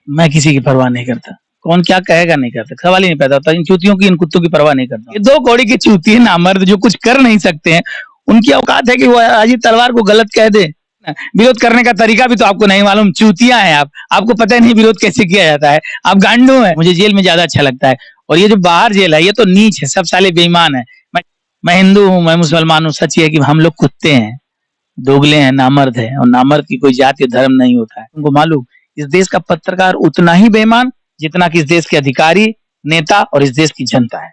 मैं किसी की परवाह नहीं करता। कौन क्या कहेगा नहीं करता, सवाल ही नहीं पैदा होता। इन चूतियों की, इन कुत्तों की परवाह नहीं करता। ये दो कौड़ी के चूतिए नामर्द जो कुछ कर नहीं सकते हैं, उनकी औकात है कि वो अजीत तलवार को गलत कह दे। विरोध करने का तरीका भी तो आपको नहीं मालूम, चूतिया हैं आप, आपको पता ही नहीं विरोध कैसे किया जाता है, आप गांडू हैं। मुझे जेल में ज्यादा अच्छा लगता है, और ये जो बाहर जेल है ये तो नीच है, सब साले बेईमान है। मैं हिंदू हूँ, मैं मुसलमान हूँ, सच ये है कि हम लोग कुत्ते हैं, दोगले हैं, नामर्द है, और नामर्द की कोई जाति धर्म नहीं होता है। तुमको मालूम, इस देश का पत्रकार उतना ही बेईमान जितना कि इस देश के अधिकारी, नेता और इस देश की जनता है।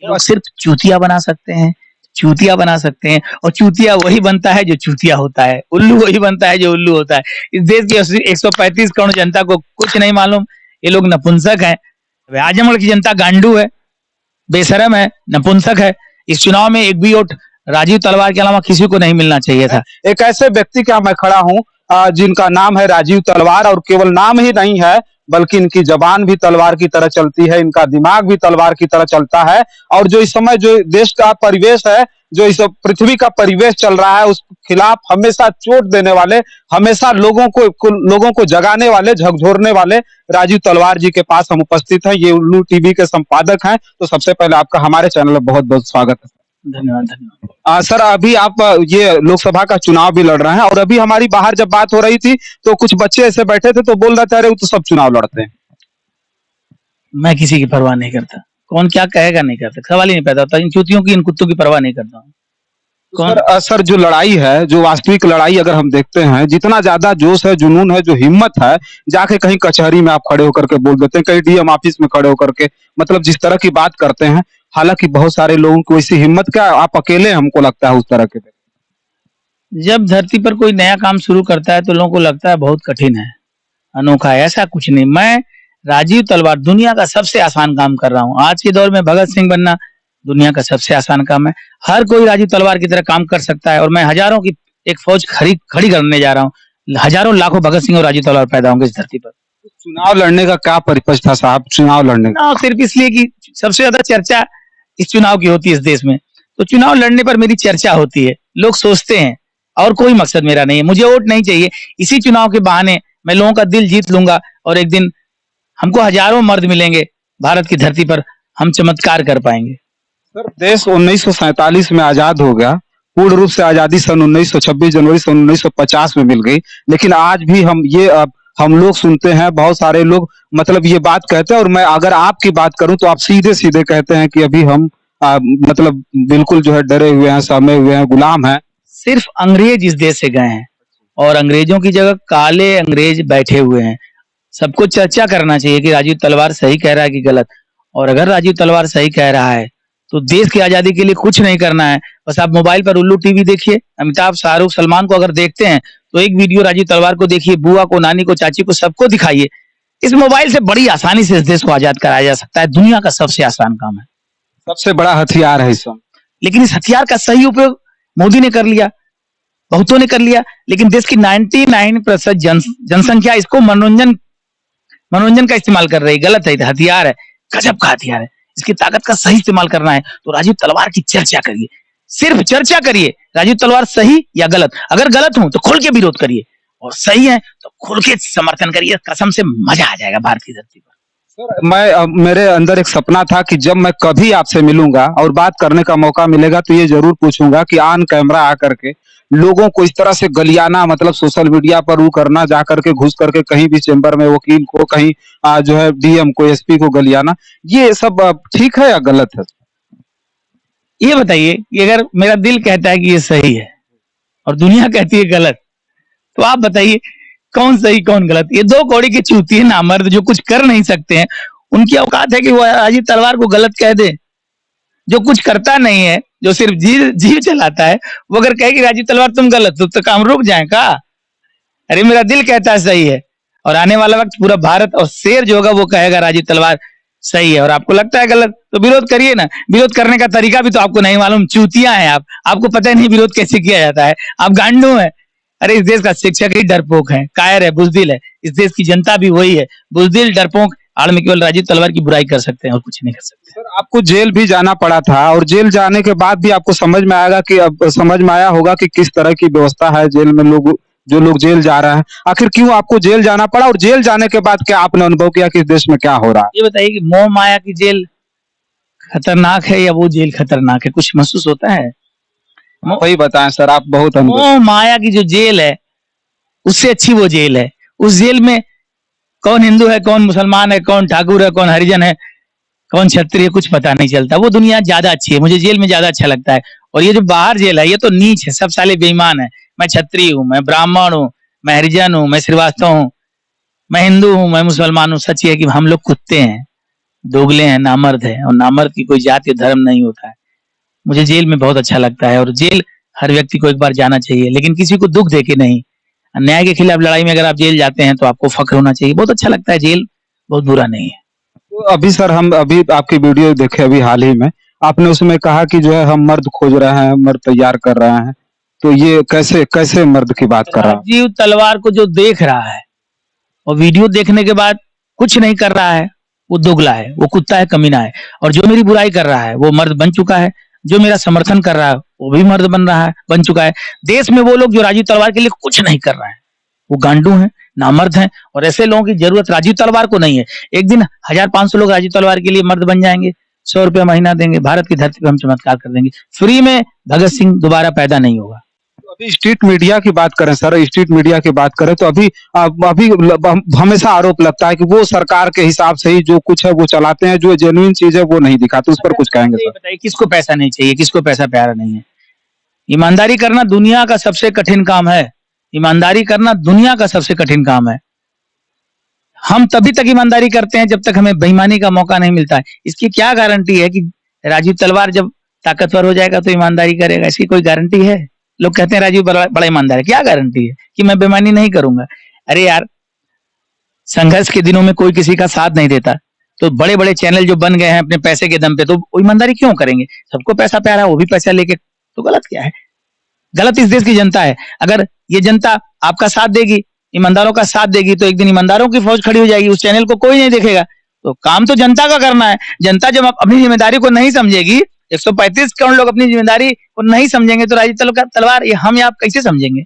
ये लोग सिर्फ चूतिया बना सकते हैं, चूतिया बना सकते हैं, और चूतिया वही बनता है जो चूतिया होता है, उल्लू वही बनता है जो उल्लू होता है। इस देश की 135 करोड़ जनता को कुछ नहीं मालूम, ये लोग नपुंसक हैं। आजमगढ़ की जनता गांडू है, बेशरम है, नपुंसक है। इस चुनाव में एक भी वोट राजीव तलवार के अलावा किसी को नहीं मिलना चाहिए था। एक ऐसे व्यक्ति का मैं खड़ा हूँ जिनका नाम है राजीव तलवार, और केवल नाम ही नहीं है बल्कि इनकी जबान भी तलवार की तरह चलती है, इनका दिमाग भी तलवार की तरह चलता है। और जो इस समय जो देश का परिवेश है, जो इस पृथ्वी का परिवेश चल रहा है, उस खिलाफ हमेशा चोट देने वाले, हमेशा लोगों को जगाने वाले, झकझोरने वाले राजीव तलवार जी के पास हम उपस्थित हैं। ये उल्लू टीवी के संपादक हैं। तो सबसे पहले आपका हमारे चैनल में बहुत बहुत स्वागत है। धन्यवाद धन्यवाद। सर, अभी आप ये लोकसभा का चुनाव भी लड़ रहे हैं, और अभी हमारी बाहर जब बात हो रही थी तो कुछ बच्चे ऐसे बैठे थे तो बोल रहे थे अरे वो तो सब चुनाव लड़ते हैं। मैं किसी की परवाह नहीं करता, कौन क्या कहेगा नहीं करता, सवाल ही नहीं पैदा होता। इन चूतियों की, इन कुत्तों की परवाह नहीं करता हूँ। सर जो लड़ाई है, जो वास्तविक लड़ाई अगर हम देखते हैं, जितना ज्यादा जोश है, जुनून है, जो हिम्मत है, जाके कहीं कचहरी में आप खड़े होकर के बोल देते हैं, कहीं डीएम ऑफिस में खड़े होकर के, मतलब जिस तरह की बात करते हैं। हालांकि बहुत सारे लोगों को ऐसी हिम्मत, क्या आप अकेले, हमको लगता है उस तरह के। जब धरती पर कोई नया काम शुरू करता है तो लोगों को लगता है बहुत कठिन है, अनोखा है। ऐसा कुछ नहीं। मैं राजीव तलवार दुनिया का सबसे आसान काम कर रहा हूँ। आज के दौर में भगत सिंह बनना दुनिया का सबसे आसान काम है। हर कोई राजीव तलवार की तरह काम कर सकता है, और मैं हजारों की एक फौज खड़ी करने जा रहा हूँ। हजारों लाखों भगत सिंह और राजीव तलवार पैदा होंगे इस धरती पर। चुनाव लड़ने का क्या परिपक्ष था साहब? चुनाव लड़ने का सिर्फ इसलिए कि सबसे ज्यादा चर्चा इस चुनाव की होती है इस देश में, तो चुनाव लड़ने पर मेरी चर्चा होती है, लोग सोचते हैं, और कोई मकसद मेरा नहीं है। मुझे वोट नहीं चाहिए, इसी चुनाव के बहाने मैं लोगों का दिल जीत लूंगा, और एक दिन हमको हजारों मर्द मिलेंगे भारत की धरती पर, हम चमत्कार कर पाएंगे। सर, देश 1947 में आजाद हो गया, पूर्ण रूप से आजादी सन 26 जनवरी सन 1950 में मिल गई, लेकिन आज भी हम लोग सुनते हैं, बहुत सारे लोग मतलब ये बात कहते हैं, और मैं अगर आपकी बात करूं तो आप सीधे सीधे कहते हैं कि अभी हम मतलब बिल्कुल जो है डरे हुए हैं, सहमे हुए हैं, गुलाम हैं। सिर्फ अंग्रेज इस देश से गए हैं, और अंग्रेजों की जगह काले अंग्रेज बैठे हुए हैं। सबको चर्चा करना चाहिए कि राजीव तलवार सही कह रहा है कि गलत। और अगर राजीव तलवार सही कह रहा है तो देश की आजादी के लिए कुछ नहीं करना है, बस आप मोबाइल पर उल्लू टीवी देखिए। अमिताभ, शाहरुख, सलमान को अगर देखते हैं तो एक वीडियो राजीव तलवार को देखिए, बुआ को, नानी को, चाची को, सबको दिखाइए। इस मोबाइल से बड़ी आसानी से इस देश को आजाद कराया जा सकता है। दुनिया का सबसे आसान काम है, सबसे बड़ा हथियार है इस समय। लेकिन इस हथियार का सही उपयोग मोदी ने कर लिया, बहुतों ने कर लिया, लेकिन देश की 99% जनसंख्या इसको मनोरंजन का इस्तेमाल कर रही है। गलत है, हथियार है, गजब का हथियार है। इसकी ताकत का सही इस्तेमाल करना है तो राजीव तलवार की चर्चा करिए, सिर्फ चर्चा करिए। राजीव तलवार सही या गलत, अगर गलत हूं तो खुल के विरोध करिए, और सही है तो खुल के समर्थन करिए। कसम से मजा आ जाएगा भारत की धरती पर। सर, मेरे अंदर एक सपना था कि जब मैं कभी आपसे मिलूंगा और बात करने का मौका मिलेगा तो ये जरूर पूछूंगा कि ऑन कैमरा आकर के लोगों को इस तरह से गलियाना, मतलब सोशल मीडिया पर वो करना, जा करके घुस करके कहीं भी चेंबर में वकील को, कहीं जो है डीएम को, एसपी को गलियाना, ये सब ठीक है या गलत है? ये बताइए कि अगर मेरा दिल कहता है कि ये सही है और दुनिया कहती है गलत, तो आप बताइए कौन सही कौन गलत? ये दो कौड़ी के चूतिए नामर्द जो कुछ कर नहीं सकते हैं, उनकी औकात है कि वो राजीव तलवार को गलत कह दे। जो कुछ करता नहीं है, जो सिर्फ जीव चलाता है, वो अगर कहे कि राजीव तलवार तुम गलत हो तो काम रुक जाए का? अरे मेरा दिल कहता है सही है, और आने वाला वक्त पूरा भारत और शेर जो होगा वो कहेगा राजीव तलवार सही है, और आपको लगता है गलत, तो विरोध करिए ना। विरोध करने का तरीका भी तो आपको नहीं मालूम, चूतिया हैं आप, आपको पता ही नहीं विरोध कैसे किया जाता है, आप गांडू हैं। अरे इस देश का शिक्षक ही डरपोक है, कायर है, बुजदिल है। इस देश की जनता भी वही है, बुजदिल, डरपोक। आड़ में केवल राजीव तलवार की बुराई कर सकते हैं और कुछ नहीं कर सकते। सर, आपको जेल भी जाना पड़ा था, और जेल जाने के बाद भी आपको समझ में आया होगा कि किस तरह की व्यवस्था है जेल में। लोग जो लोग जेल जा रहे हैं, आखिर क्यों आपको जेल जाना पड़ा और जेल जाने के बाद क्या आपने अनुभव किया कि इस देश में क्या हो रहा है? ये बताइए कि मोह माया की जेल खतरनाक है या वो जेल खतरनाक है, कुछ महसूस होता है? वही बताएं सर, आप बहुत अनुभव। मोह माया की जो जेल है उससे अच्छी वो जेल है। उस जेल में कौन हिंदू है, कौन मुसलमान है, कौन ठाकुर है, कौन हरिजन है, कौन क्षत्रिय, कुछ पता नहीं चलता। वो दुनिया ज्यादा अच्छी है, मुझे जेल में ज्यादा अच्छा लगता है। और ये जो बाहर जेल है ये तो नीच है, सब साले बेईमान है। मैं क्षत्रिय हूँ, मैं ब्राह्मण हूँ, मैं हरिजन हूँ, मैं श्रीवास्तव हूँ, मैं हिंदू हूँ, मैं मुसलमान हूँ। सच ये है कि हम लोग कुत्ते हैं, दोगले हैं, नामर्द है, और नामर्द की कोई जाति धर्म नहीं होता है। मुझे जेल में बहुत अच्छा लगता है, और जेल हर व्यक्ति को एक बार जाना चाहिए, लेकिन किसी को दुख दे के नहीं। अन्याय के खिलाफ लड़ाई में अगर आप जेल जाते हैं तो आपको फख्र होना चाहिए। बहुत अच्छा लगता है जेल, बहुत बुरा नहीं है। तो अभी सर हम अभी आपकी वीडियो देखे अभी हाल ही में, आपने उसमें कहा कि जो है हम मर्द खोज रहे हैं, मर्द तैयार कर रहे हैं, तो ये कैसे कैसे मर्द की बात कर रहा है? राजीव तलवार को जो देख रहा है और वीडियो देखने के बाद कुछ नहीं कर रहा है, वो दोगला है, वो कुत्ता है, कमीना है। और जो मेरी बुराई कर रहा है वो मर्द बन चुका है, जो मेरा समर्थन कर रहा है वो भी मर्द बन रहा है, बन चुका है। देश में वो लोग जो राजीव तलवार के लिए कुछ नहीं कर रहे हैं वो गांडू हैं, नामर्द हैं, और ऐसे लोगों की जरूरत राजीव तलवार को नहीं है। एक दिन 1500 लोग राजीव तलवार के लिए मर्द बन जाएंगे, 100 रुपया महीना देंगे, भारत की धरती पर हम चमत्कार कर देंगे। फ्री में भगत सिंह दोबारा पैदा नहीं होगा। तो अभी स्ट्रीट मीडिया की बात करें सर, स्ट्रीट मीडिया की बात करें तो अभी हमेशा आरोप लगता है कि वो सरकार के हिसाब से ही जो कुछ है वो चलाते हैं, जो जेन्युइन चीज है वो नहीं दिखाते। उस पर कुछ कहेंगे ये सर? बताइए किसको पैसा नहीं चाहिए, किसको पैसा प्यारा नहीं है? ईमानदारी करना दुनिया का सबसे कठिन काम है। ईमानदारी करना दुनिया का सबसे कठिन काम है। हम तभी तक ईमानदारी करते हैं जब तक हमें बेईमानी का मौका नहीं मिलता है। इसकी क्या गारंटी है कि राजीव तलवार जब ताकतवर हो जाएगा तो ईमानदारी करेगा? इसकी कोई गारंटी है? लोग कहते हैं राजीव बड़ा ईमानदार है, क्या गारंटी है कि मैं बेईमानी नहीं करूंगा? अरे यार, संघर्ष के दिनों में कोई किसी का साथ नहीं देता, तो बड़े बड़े चैनल जो बन गए हैं अपने पैसे के दम पे, तो वो ईमानदारी क्यों करेंगे? सबको पैसा प्यारा है, वो भी पैसा लेके, तो गलत क्या है? गलत इस देश की जनता है। अगर ये जनता आपका साथ देगी, ईमानदारों का साथ देगी, तो एक दिन ईमानदारों की फौज खड़ी हो जाएगी, उस चैनल को कोई नहीं देखेगा। तो काम तो जनता का करना है। जनता जब अपनी जिम्मेदारी को नहीं समझेगी, 135 करोड़ लोग अपनी जिम्मेदारी को नहीं समझेंगे, तो राजीव तलवार ये हम या आप कैसे समझेंगे?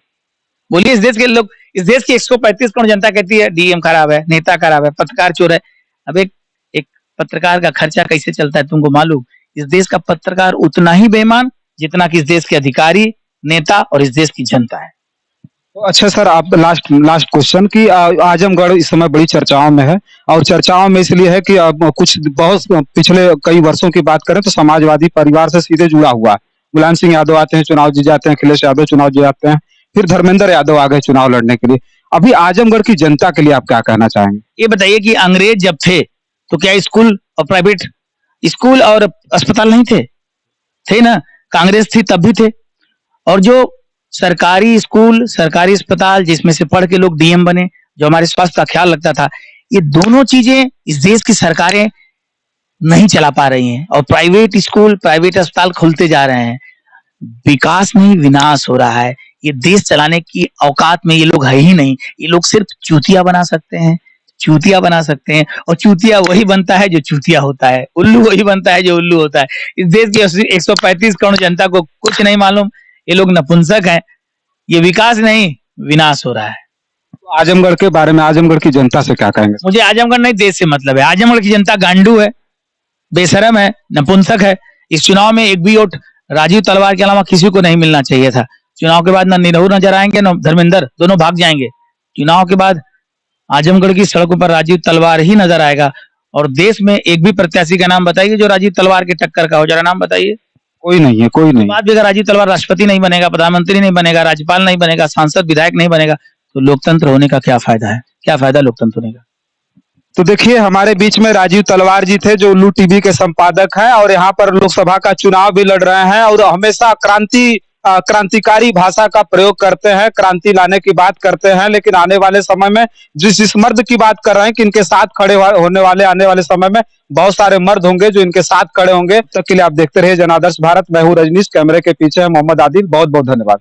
बोलिए, इस देश के लोग, इस देश की 135 करोड़ जनता कहती है डीएम खराब है, नेता खराब है, पत्रकार चोर है। अब एक पत्रकार का खर्चा कैसे चलता है तुमको मालूम? इस देश का पत्रकार उतना ही बेईमान जितना कि इस देश के अधिकारी, नेता और इस देश की जनता है। तो अच्छा सर, आप लास्ट लास्ट क्वेश्चन कि आजमगढ़ इस समय बड़ी चर्चाओं में है, और चर्चाओं में इसलिए है कि कुछ बहुत पिछले कई वर्षों की बात करें तो समाजवादी परिवार से सीधे जुड़ा हुआ है। मुलायम सिंह यादव आते हैं, चुनाव जीत जाते हैं, अखिलेश यादव चुनाव जीत जाते हैं, फिर धर्मेंद्र यादव आ गए चुनाव लड़ने के लिए। अभी आजमगढ़ की जनता के लिए आप क्या कहना चाहेंगे? ये बताइए कि अंग्रेज जब थे तो क्या स्कूल और प्राइवेट स्कूल और अस्पताल नहीं थे? थे ना। कांग्रेस थी तब भी थे। और जो सरकारी स्कूल, सरकारी अस्पताल जिसमें से पढ़ के लोग डीएम बने, जो हमारे स्वास्थ्य का ख्याल रखता था, ये दोनों चीजें इस देश की सरकारें नहीं चला पा रही हैं। और प्राइवेट स्कूल, प्राइवेट अस्पताल खुलते जा रहे हैं। विकास नहीं, विनाश हो रहा है। ये देश चलाने की औकात में ये लोग है ही नहीं। ये लोग सिर्फ चूतिया बना सकते हैं, चूतिया बना सकते हैं, और चूतिया वही बनता है जो चूतिया होता है, उल्लू वही बनता है जो उल्लू होता है। इस देश की 135 करोड़ जनता को कुछ नहीं मालूम, ये लोग नपुंसक हैं। ये विकास नहीं, विनाश हो रहा है। तो आजमगढ़ के बारे में, आजमगढ़ की जनता से क्या कहेंगे? मुझे आजमगढ़ नहीं, देश से मतलब है। आजमगढ़ की जनता गांडू है, बेशरम है, नपुंसक है। इस चुनाव में एक भी वोट राजीव तलवार के अलावा किसी को नहीं मिलना चाहिए था। चुनाव के बाद ना निरहू नजर आएंगे, ना धर्मेंद्र, दोनों भाग जाएंगे। चुनाव के बाद आजमगढ़ की सड़कों पर राजीव तलवार ही नजर आएगा। और देश में एक भी प्रत्याशी का नाम बताइए जो राजीव तलवार के टक्कर का हो, जरा नाम बताइए। कोई नहीं है, कोई नहीं। बाद भी अगर राजीव तलवार राष्ट्रपति नहीं बनेगा, प्रधानमंत्री नहीं बनेगा, राज्यपाल नहीं बनेगा, सांसद विधायक नहीं बनेगा, तो लोकतंत्र होने का क्या फायदा है? क्या फायदा लोकतंत्र होने का? तो देखिए, हमारे बीच में राजीव तलवार जी थे जो उल्लू टीवी के संपादक हैं, और यहाँ पर लोकसभा का चुनाव भी लड़ रहे हैं, और हमेशा क्रांतिकारी भाषा का प्रयोग करते हैं, क्रांति लाने की बात करते हैं। लेकिन आने वाले समय में जिस मर्द की बात कर रहे हैं कि इनके साथ खड़े होने वाले, आने वाले समय में बहुत सारे मर्द होंगे जो इनके साथ खड़े होंगे। तब के लिए आप देखते रहिए जनादर्श भारत। मैं हूं रजनीश, कैमरे के पीछे है मोहम्मद आदिल। बहुत बहुत धन्यवाद।